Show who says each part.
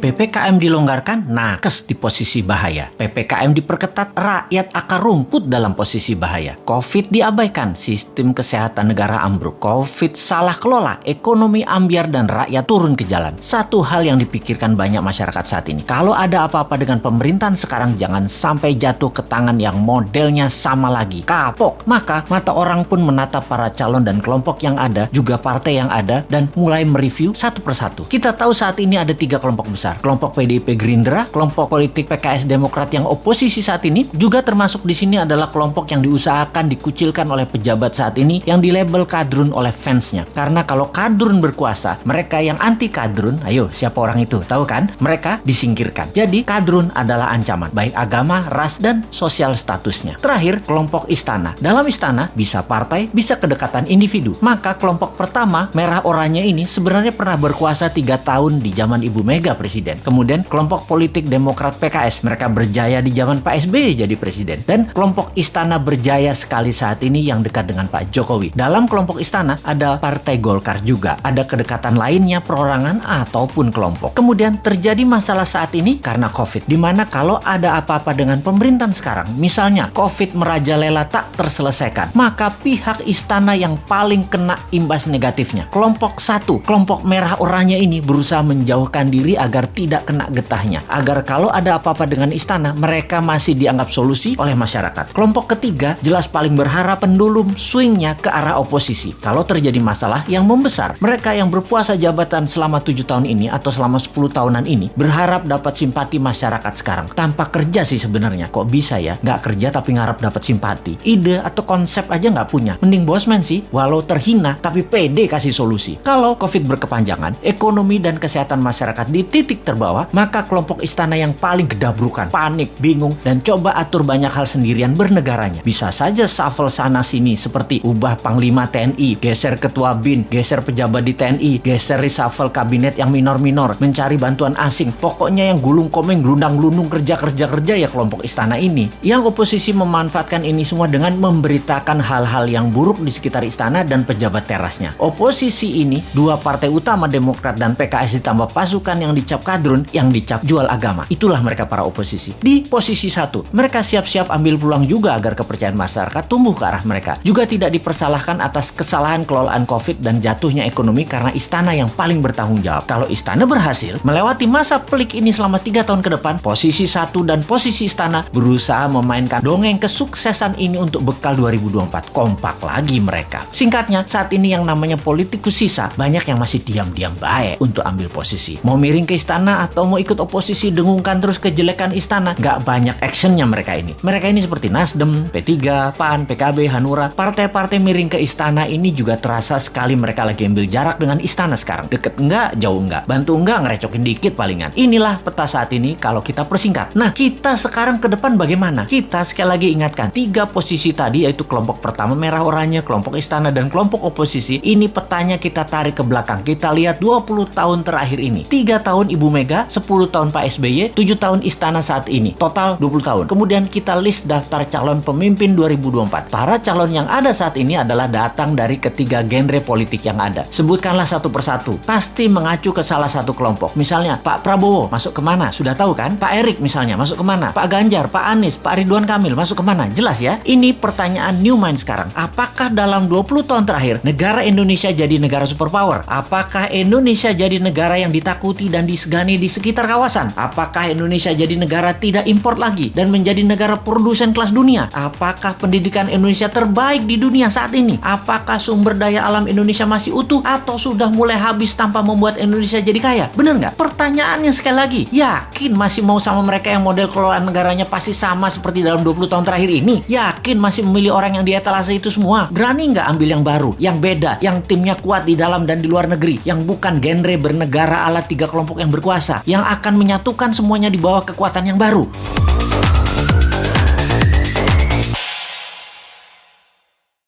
Speaker 1: PPKM dilonggarkan, nakes di posisi bahaya. PPKM diperketat, rakyat akar rumput dalam posisi bahaya. Covid diabaikan, sistem kesehatan negara ambruk. Covid salah kelola, ekonomi ambyar dan rakyat turun ke jalan. Satu hal yang dipikirkan banyak masyarakat saat ini, kalau ada apa-apa dengan pemerintahan sekarang, jangan sampai jatuh ke tangan yang modelnya sama lagi, kapok. Maka mata orang pun menatap para calon dan kelompok yang ada, juga partai yang ada, dan mulai mereview satu persatu. Kita tahu saat ini ada 3 kelompok besar. Kelompok PDIP Gerindra, kelompok politik PKS Demokrat yang oposisi saat ini, juga termasuk di sini adalah kelompok yang diusahakan dikucilkan oleh pejabat saat ini yang dilabel kadrun oleh fansnya. Karena kalau kadrun berkuasa, mereka yang anti kadrun, ayo siapa orang itu? Tahu kan? Mereka disingkirkan. Jadi kadrun adalah ancaman, baik agama, ras, dan sosial statusnya. Terakhir, kelompok istana. Dalam istana bisa partai, bisa kedekatan individu. Maka kelompok pertama, merah oranye ini sebenarnya pernah berkuasa 3 tahun di zaman Ibu Mega presiden. Kemudian kelompok politik Demokrat PKS, mereka berjaya di zaman Pak SBY jadi presiden. Dan kelompok istana berjaya sekali saat ini yang dekat dengan Pak Jokowi. Dalam kelompok istana ada Partai Golkar juga. Ada kedekatan lainnya perorangan ataupun kelompok. Kemudian terjadi masalah saat ini karena Covid. Dimana kalau ada apa-apa dengan pemerintahan sekarang, misalnya Covid merajalela tak terselesaikan, maka pihak istana yang paling kena imbas negatifnya. Kelompok 1, kelompok merah oranye ini berusaha menjauhkan diri agar tidak kena getahnya. Agar kalau ada apa-apa dengan istana, mereka masih dianggap solusi oleh masyarakat. Kelompok ketiga jelas paling berharap pendulum swingnya ke arah oposisi. Kalau terjadi masalah yang membesar, mereka yang berpuasa jabatan selama 7 tahun ini atau selama 10 tahunan ini berharap dapat simpati masyarakat sekarang. Tanpa kerja sih sebenarnya. Kok bisa ya? Nggak kerja tapi ngarap dapat simpati. Ide atau konsep aja nggak punya. Mending bosman sih, walau terhina tapi pede kasih solusi. Kalau Covid berkepanjangan, ekonomi dan kesehatan masyarakat di titik terbawah, maka kelompok istana yang paling gedabrukan, panik, bingung, dan coba atur banyak hal sendirian bernegaranya. Bisa saja shuffle sana sini seperti ubah Panglima TNI, geser Ketua BIN, geser pejabat di TNI, geser reshuffle kabinet yang minor-minor, mencari bantuan asing. Pokoknya yang gulung komeng, gelundang-gelundung kerja ya kelompok istana ini. Yang oposisi memanfaatkan ini semua dengan memberitakan hal-hal yang buruk di sekitar istana dan pejabat terasnya. Oposisi ini, 2 partai utama Demokrat dan PKS ditambah pasukan yang dicap kadrun, yang dicap jual agama. Itulah mereka para oposisi. Di posisi 1, mereka siap-siap ambil peluang juga agar kepercayaan masyarakat tumbuh ke arah mereka. Juga tidak dipersalahkan atas kesalahan kelolaan Covid dan jatuhnya ekonomi karena istana yang paling bertanggung jawab. Kalau istana berhasil melewati masa pelik ini selama 3 tahun ke depan, posisi 1 dan posisi istana berusaha memainkan dongeng kesuksesan ini untuk bekal 2024. Kompak lagi mereka. Singkatnya, saat ini yang namanya politikus sisa, banyak yang masih diam-diam baik untuk ambil posisi. Mau miring ke istana atau mau ikut oposisi dengungkan terus kejelekan istana, nggak banyak actionnya mereka ini. Mereka ini seperti Nasdem, P3, PAN, PKB, Hanura. Partai-partai miring ke istana ini juga terasa sekali mereka lagi ambil jarak dengan istana sekarang. Deket enggak, jauh enggak, bantu enggak, ngerecokin dikit palingan. Inilah peta saat ini kalau kita persingkat. Nah, kita sekarang ke depan bagaimana? Kita sekali lagi ingatkan, 3 posisi tadi yaitu kelompok pertama merah oranye, kelompok istana, dan kelompok oposisi. Ini petanya kita tarik ke belakang. Kita lihat 20 tahun terakhir ini. 3 tahun Ibu Mega, 10 tahun Pak SBY, 7 tahun istana saat ini. Total 20 tahun. Kemudian kita list daftar calon pemimpin 2024. Para calon yang ada saat ini adalah datang dari ketiga genre politik yang ada. Sebutkanlah satu persatu. Pasti mengacu ke salah satu kelompok. Misalnya Pak Prabowo masuk kemana? Sudah tahu kan? Pak Erik misalnya masuk kemana? Pak Ganjar, Pak Anies, Pak Ridwan Kamil masuk kemana? Jelas ya? Ini pertanyaan new mind sekarang. Apakah dalam 20 tahun terakhir negara Indonesia jadi negara superpower? Apakah Indonesia jadi negara yang ditakuti dan disegani di sekitar kawasan? Apakah Indonesia jadi negara tidak impor lagi dan menjadi negara produsen kelas dunia? Apakah pendidikan Indonesia terbaik di dunia saat ini? Apakah sumber daya alam Indonesia masih utuh atau sudah mulai habis tanpa membuat Indonesia jadi kaya? Bener nggak? Pertanyaannya sekali lagi, yakin masih mau sama mereka yang model kelolaan negaranya pasti sama seperti dalam 20 tahun terakhir ini? Yakin masih memilih orang yang di etalase itu semua? Berani nggak ambil yang baru, yang beda, yang timnya kuat di dalam dan di luar negeri, yang bukan genre bernegara ala 3 kelompok yang berkuasa, yang akan menyatukan semuanya di bawah kekuatan yang baru?